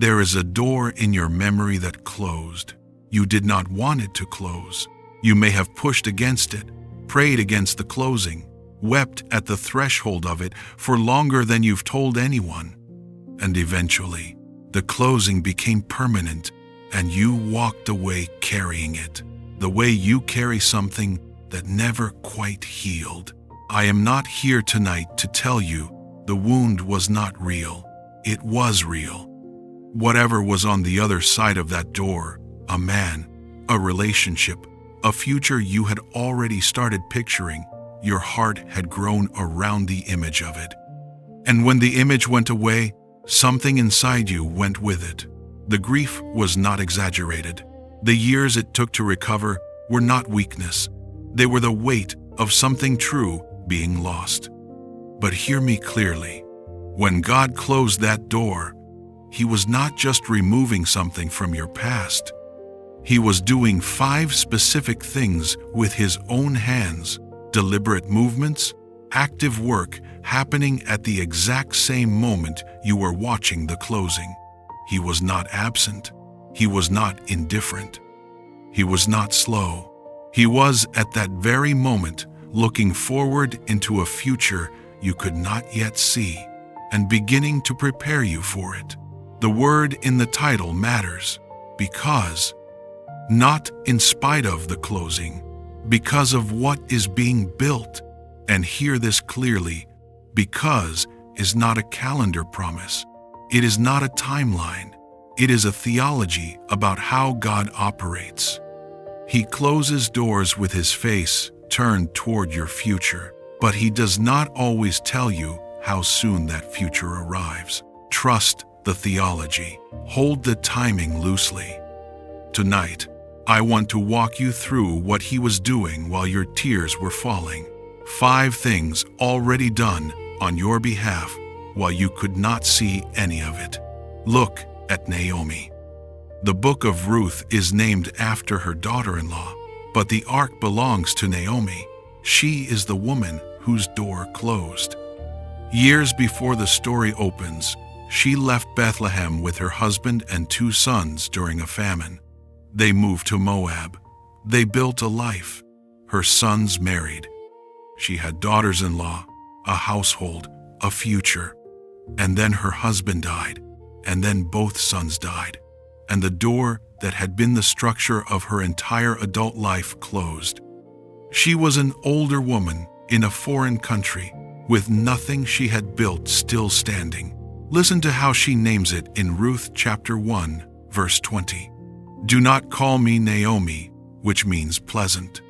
There is a door in your memory that closed. You did not want it to close. You may have pushed against it, prayed against the closing, wept at the threshold of it for longer than you've told anyone. And eventually, the closing became permanent, and you walked away carrying it, the way you carry something that never quite healed. I am not here tonight to tell you the wound was not real. It was real. Whatever was on the other side of that door, a man, a relationship, a future you had already started picturing, your heart had grown around the image of it. And when the image went away, something inside you went with it. The grief was not exaggerated. The years it took to recover were not weakness. They were the weight of something true being lost. But hear me clearly. When God closed that door, He was not just removing something from your past. He was doing 5 specific things with His own hands, deliberate movements, active work happening at the exact same moment you were watching the closing. He was not absent. He was not indifferent. He was not slow. He was, at that very moment, looking forward into a future you could not yet see and beginning to prepare you for it. The word in the title matters because, not in spite of the closing, because of what is being built. And hear this clearly, because is not a calendar promise. It is not a timeline. It is a theology about how God operates. He closes doors with His face turned toward your future, but He does not always tell you how soon that future arrives. Trust the theology. Hold the timing loosely. Tonight, I want to walk you through what He was doing while your tears were falling. 5 things already done on your behalf while you could not see any of it. Look at Naomi. The book of Ruth is named after her daughter-in-law, but the ark belongs to Naomi. She is the woman whose door closed. Years before the story opens, she left Bethlehem with her husband and 2 sons during a famine. They moved to Moab. They built a life. Her sons married. She had daughters-in-law, a household, a future. And then her husband died, and then both sons died. And the door that had been the structure of her entire adult life closed. She was an older woman in a foreign country, with nothing she had built still standing. Listen to how she names it in Ruth chapter 1, verse 20. Do not call me Naomi, which means pleasant.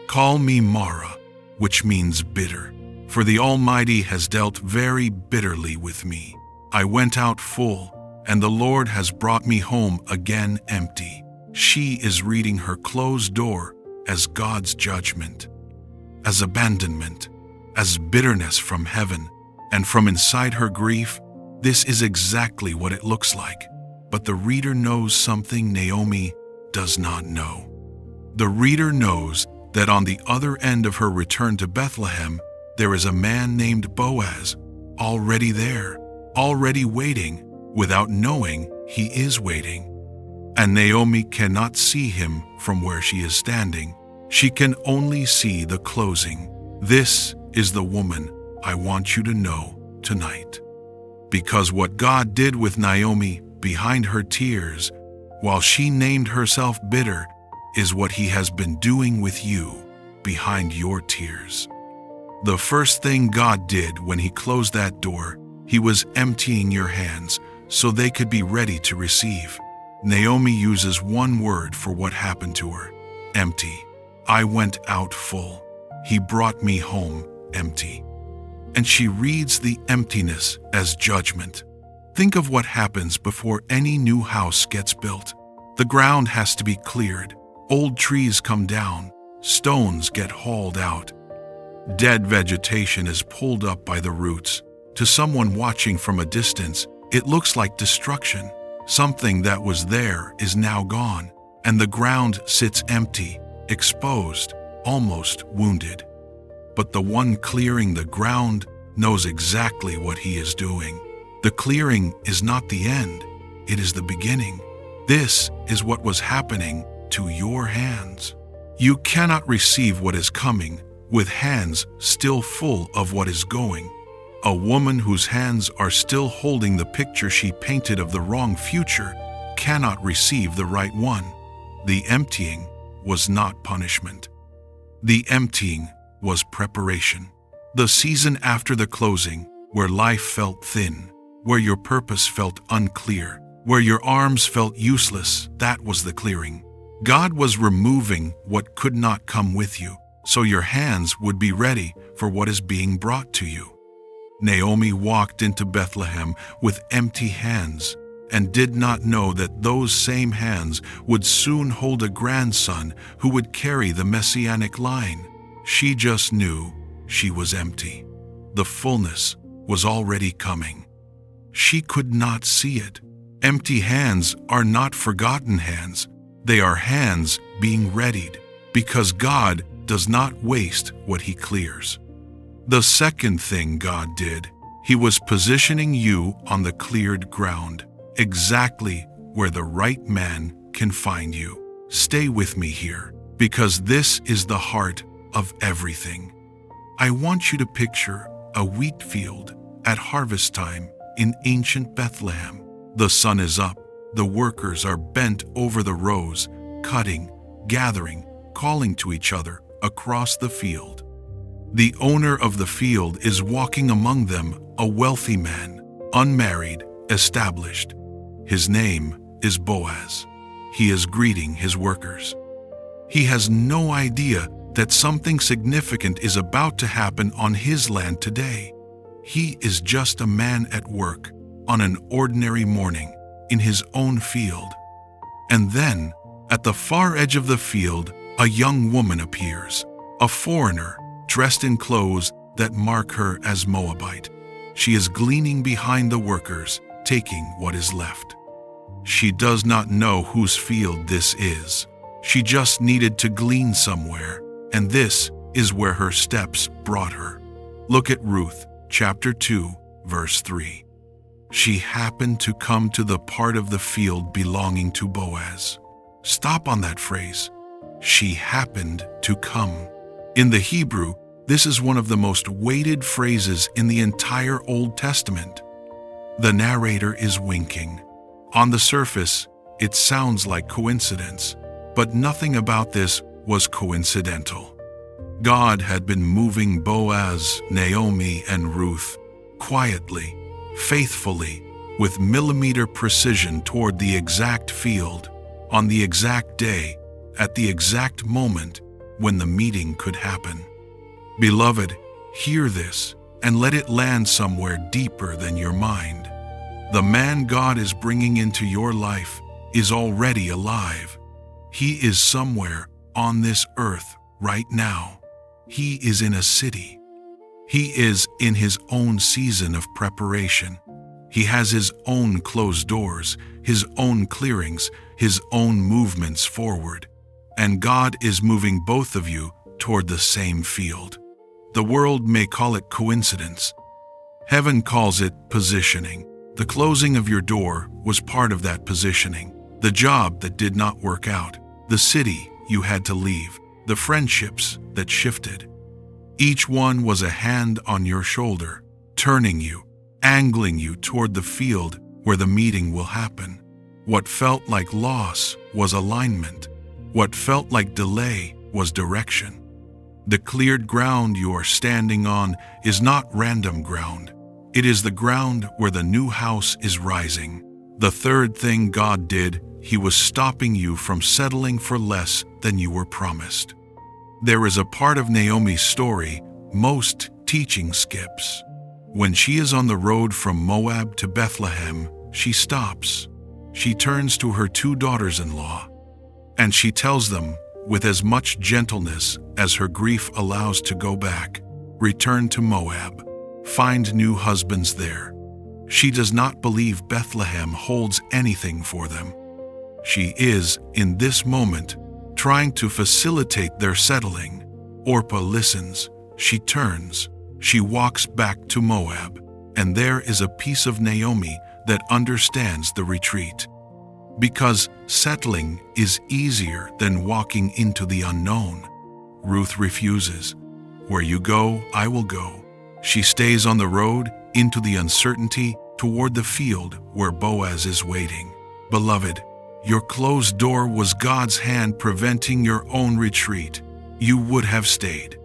Call me Mara, which means bitter, for the Almighty has dealt very bitterly with me. I went out full, and the Lord has brought me home again empty. She is reading her closed door as God's judgment, as abandonment, as bitterness from heaven, and from inside her grief, this is exactly what it looks like. But the reader knows something Naomi does not know. The reader knows that on the other end of her return to Bethlehem, there is a man named Boaz, already there, already waiting, without knowing he is waiting. And Naomi cannot see him from where she is standing. She can only see the closing. This is the woman I want you to know tonight. Because what God did with Naomi behind her tears, while she named herself bitter, is what He has been doing with you behind your tears. The first thing God did when He closed that door, He was emptying your hands so they could be ready to receive. Naomi uses one word for what happened to her: empty. I went out full. He brought me home empty. And she reads the emptiness as judgment. Think of what happens before any new house gets built. The ground has to be cleared. Old trees come down. Stones get hauled out. Dead vegetation is pulled up by the roots. To someone watching from a distance, it looks like destruction. Something that was there is now gone, and the ground sits empty, exposed, almost wounded. But the one clearing the ground knows exactly what he is doing. The clearing is not the end. it is the beginning. This is what was happening to your hands. You cannot receive what is coming with hands still full of what is going. A woman whose hands are still holding the picture she painted of the wrong future cannot receive the right one. The emptying was not punishment. The emptying was preparation. The season after the closing, where life felt thin, where your purpose felt unclear, where your arms felt useless, that was the clearing. God was removing what could not come with you, so your hands would be ready for what is being brought to you. Naomi walked into Bethlehem with empty hands and did not know that those same hands would soon hold a grandson who would carry the messianic line. She just knew she was empty. The fullness was already coming. She could not see it. Empty hands are not forgotten hands. They are hands being readied, because God does not waste what He clears. The second thing God did, He was positioning you on the cleared ground, exactly where the right man can find you. Stay with me here, because this is the heart of everything. I want you to picture a wheat field at harvest time in ancient Bethlehem. The sun is up. The workers are bent over the rows, cutting, gathering, calling to each other across the field. The owner of the field is walking among them, a wealthy man, unmarried, established. His name is Boaz. He is greeting his workers. He has no idea that something significant is about to happen on his land today. He is just a man at work on an ordinary morning in his own field. And then, at the far edge of the field, a young woman appears, a foreigner, dressed in clothes that mark her as Moabite. She is gleaning behind the workers, taking what is left. She does not know whose field this is. She just needed to glean somewhere, and this is where her steps brought her. Look at Ruth, chapter 2, verse 3. She happened to come to the part of the field belonging to Boaz. Stop on that phrase. She happened to come. In the Hebrew, this is one of the most weighted phrases in the entire Old Testament. The narrator is winking. On the surface, it sounds like coincidence, but nothing about this was coincidental. God had been moving Boaz, Naomi, and Ruth quietly, faithfully, with millimeter precision toward the exact field, on the exact day, at the exact moment when the meeting could happen. Beloved, hear this and let it land somewhere deeper than your mind. The man God is bringing into your life is already alive. He is somewhere on this earth right now. He is in a city. He is in his own season of preparation. He has his own closed doors, his own clearings, his own movements forward. And God is moving both of you toward the same field. The world may call it coincidence. Heaven calls it positioning. The closing of your door was part of that positioning. The job that did not work out, the city you had to leave, the friendships that shifted. Each one was a hand on your shoulder, turning you, angling you toward the field where the meeting will happen. What felt like loss was alignment. What felt like delay was direction. The cleared ground you are standing on is not random ground. It is the ground where the new house is rising. The third thing God did, He was stopping you from settling for less than you were promised. There is a part of Naomi's story most teaching skips. When she is on the road from Moab to Bethlehem, she stops. She turns to her 2 daughters-in-law, and she tells them, with as much gentleness as her grief allows to go back, return to Moab, find new husbands there. She does not believe Bethlehem holds anything for them. She is, in this moment, trying to facilitate their settling. Orpah listens, she turns, she walks back to Moab, and there is a piece of Naomi that understands the retreat. Because settling is easier than walking into the unknown. Ruth refuses. Where you go, I will go. She stays on the road into the uncertainty toward the field where Boaz is waiting. Beloved, your closed door was God's hand preventing your own retreat. You would have stayed.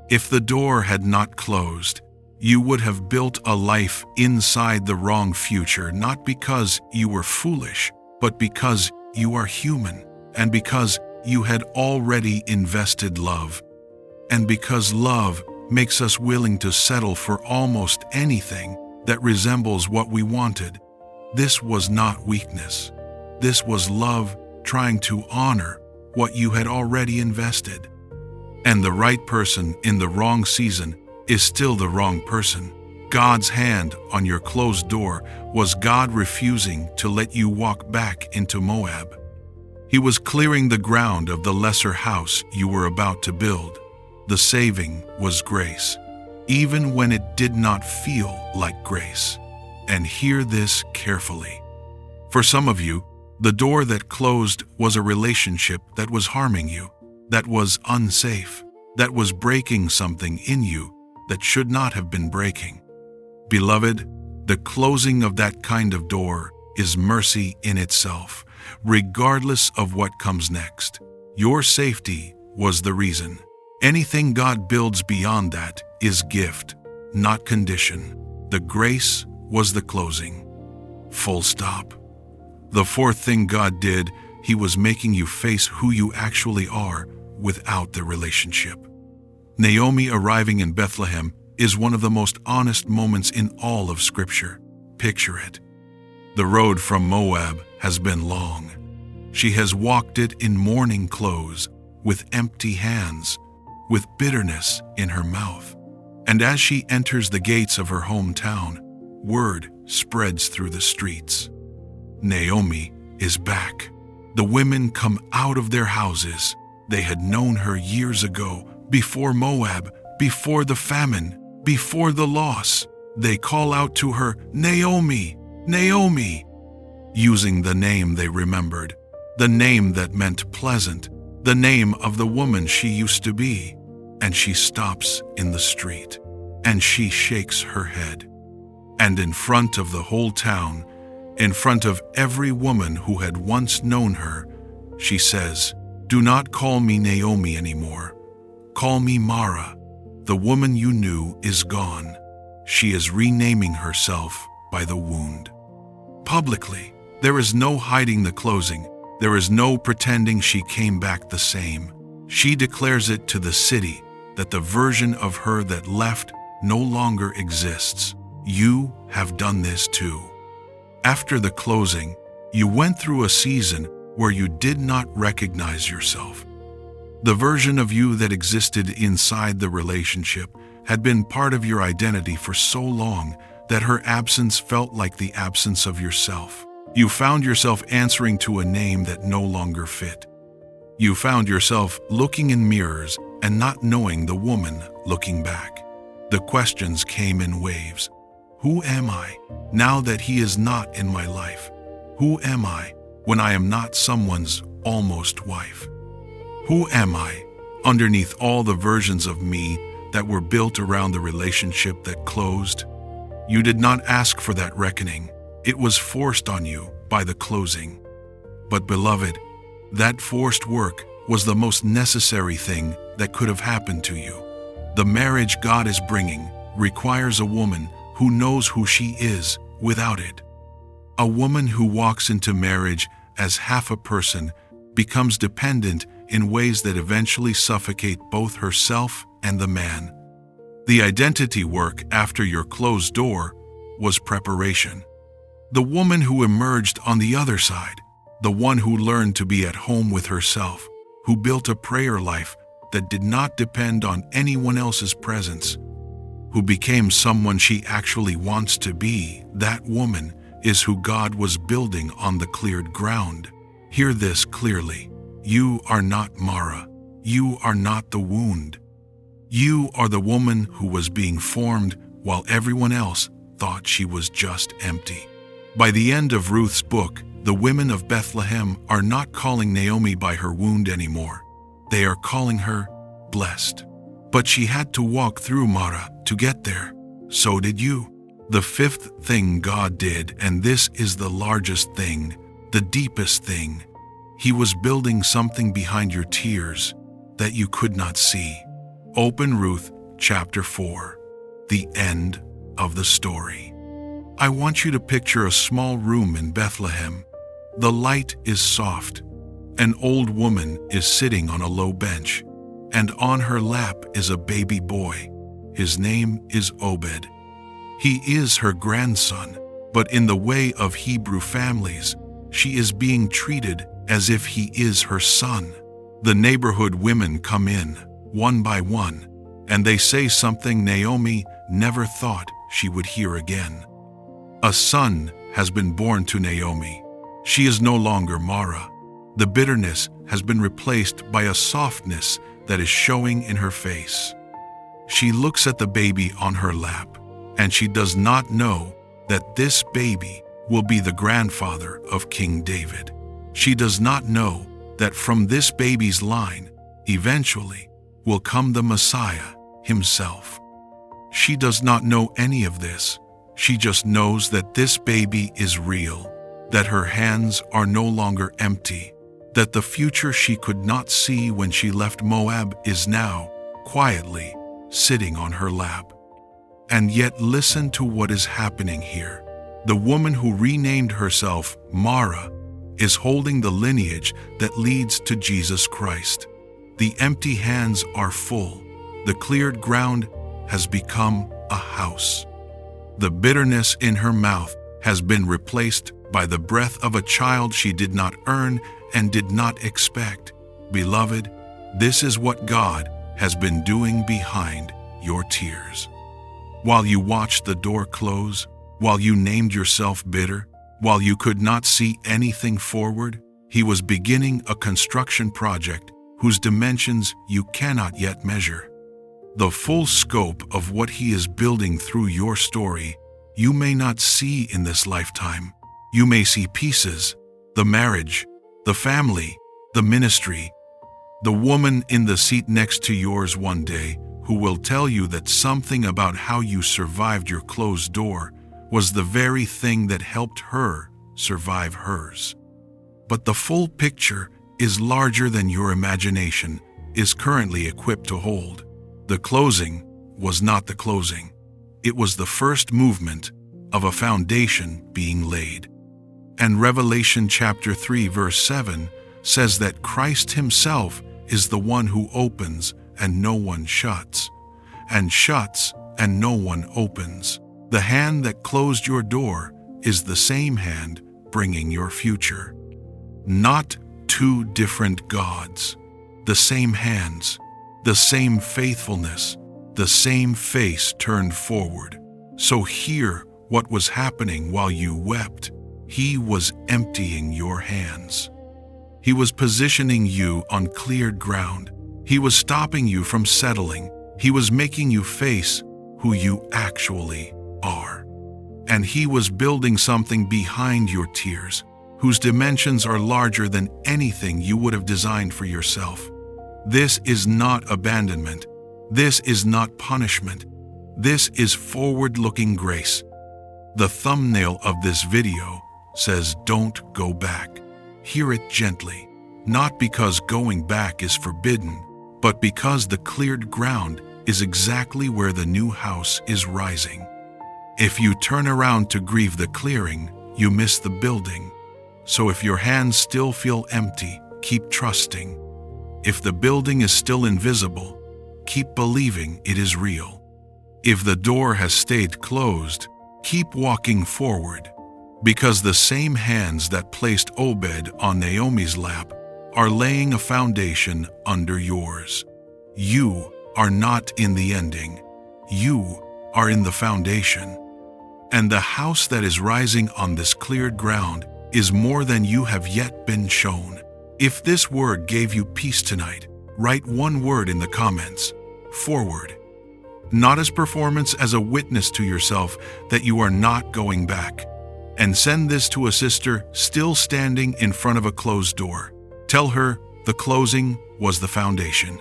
If the door had not closed, you would have built a life inside the wrong future, not because you were foolish, but because you are human, and because you had already invested love, and because love makes us willing to settle for almost anything that resembles what we wanted. This was not weakness. This was love trying to honor what you had already invested. And the right person in the wrong season is still the wrong person. God's hand on your closed door was God refusing to let you walk back into Moab. He was clearing the ground of the lesser house you were about to build. The saving was grace, even when it did not feel like grace. And hear this carefully. For some of you, the door that closed was a relationship that was harming you, that was unsafe, that was breaking something in you that should not have been breaking. Beloved, the closing of that kind of door is mercy in itself, regardless of what comes next. Your safety was the reason. Anything God builds beyond that is gift, not condition. The grace was the closing. Full stop. The fourth thing God did, He was making you face who you actually are without the relationship. Naomi arriving in Bethlehem is one of the most honest moments in all of Scripture. Picture it. The road from Moab has been long. She has walked it in mourning clothes, with empty hands, with bitterness in her mouth. And as she enters the gates of her hometown, word spreads through the streets. Naomi is back. The women come out of their houses. They had known her years ago, before Moab, before the famine, before the loss. They call out to her, Naomi, Naomi, using the name they remembered, the name that meant pleasant, the name of the woman she used to be. And she stops in the street, and she shakes her head. And in front of the whole town, in front of every woman who had once known her, she says, "Do not call me Naomi anymore. Call me Mara. The woman you knew is gone." She is renaming herself by the wound. Publicly, there is no hiding the closing. There is no pretending she came back the same. She declares it to the city that the version of her that left no longer exists. You have done this too. After the closing, you went through a season where you did not recognize yourself. The version of you that existed inside the relationship had been part of your identity for so long that her absence felt like the absence of yourself. You found yourself answering to a name that no longer fit. You found yourself looking in mirrors and not knowing the woman looking back. The questions came in waves. Who am I now that he is not in my life? Who am I when I am not someone's almost wife? Who am I underneath all the versions of me that were built around the relationship that closed? You did not ask for that reckoning. It was forced on you by the closing. But beloved, that forced work was the most necessary thing that could have happened to you. The marriage God is bringing requires a woman who knows who she is without it. A woman who walks into marriage as half a person becomes dependent in ways that eventually suffocate both herself and the man. The identity work after your closed door was preparation. The woman who emerged on the other side, the one who learned to be at home with herself, who built a prayer life that did not depend on anyone else's presence, who became someone she actually wants to be, that woman is who God was building on the cleared ground. Hear this clearly. You are not Mara. You are not the wound. You are the woman who was being formed while everyone else thought she was just empty. By the end of Ruth's book, the women of Bethlehem are not calling Naomi by her wound anymore. They are calling her blessed. But she had to walk through Mara to get there. So did you. The fifth thing God did, and this is the largest thing, the deepest thing. He was building something behind your tears that you could not see. Open Ruth chapter 4, the end of the story. I want you to picture a small room in Bethlehem. The light is soft. An old woman is sitting on a low bench, and on her lap is a baby boy. His name is Obed. He is her grandson, but in the way of Hebrew families, she is being treated as if he is her son. The neighborhood women come in, one by one, and they say something Naomi never thought she would hear again. A son has been born to Naomi. She is no longer Mara. The bitterness has been replaced by a softness that is showing in her face. She looks at the baby on her lap, and she does not know that this baby will be the grandfather of King David. She does not know that from this baby's line, eventually, will come the Messiah himself. She does not know any of this. She just knows that this baby is real, that her hands are no longer empty, that the future she could not see when she left Moab is now, quietly, sitting on her lap. And yet listen to what is happening here. The woman who renamed herself Mara is holding the lineage that leads to Jesus Christ. The empty hands are full. The cleared ground has become a house. The bitterness in her mouth has been replaced by the breath of a child she did not earn and did not expect. Beloved, this is what God has been doing behind your tears. While you watched the door close, while you named yourself bitter, while you could not see anything forward, He was beginning a construction project whose dimensions you cannot yet measure. The full scope of what He is building through your story, you may not see in this lifetime. You may see pieces, the marriage, the family, the ministry, the woman in the seat next to yours one day who will tell you that something about how you survived your closed door was the very thing that helped her survive hers. But the full picture is larger than your imagination is currently equipped to hold. The closing was not the closing. It was the first movement of a foundation being laid. And Revelation chapter 3 verse 7 says that Christ Himself is the one who opens and no one shuts, and shuts and no one opens. The hand that closed your door is the same hand bringing your future. Not two different gods, the same hands, the same faithfulness, the same face turned forward. So hear what was happening while you wept. He was emptying your hands. He was positioning you on cleared ground. He was stopping you from settling. He was making you face who you actually are. And He was building something behind your tears, whose dimensions are larger than anything you would have designed for yourself. This is not abandonment. This is not punishment. This is forward-looking grace. The thumbnail of this video says, "Don't go back." Hear it gently, not because going back is forbidden, but because the cleared ground is exactly where the new house is rising. If you turn around to grieve the clearing, you miss the building. So if your hands still feel empty, keep trusting. If the building is still invisible, keep believing it is real. If the door has stayed closed, keep walking forward, because the same hands that placed Obed on Naomi's lap are laying a foundation under yours. You are not in the ending. You are in the foundation. And the house that is rising on this cleared ground is more than you have yet been shown. If this word gave you peace tonight, write one word in the comments: forward. Not as performance, as a witness to yourself that you are not going back. and send this to a sister still standing in front of a closed door. Tell her the closing was the foundation.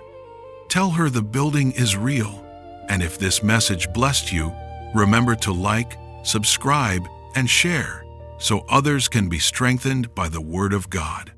Tell her the building is real. And if this message blessed you, remember to like, subscribe, and share so others can be strengthened by the Word of God.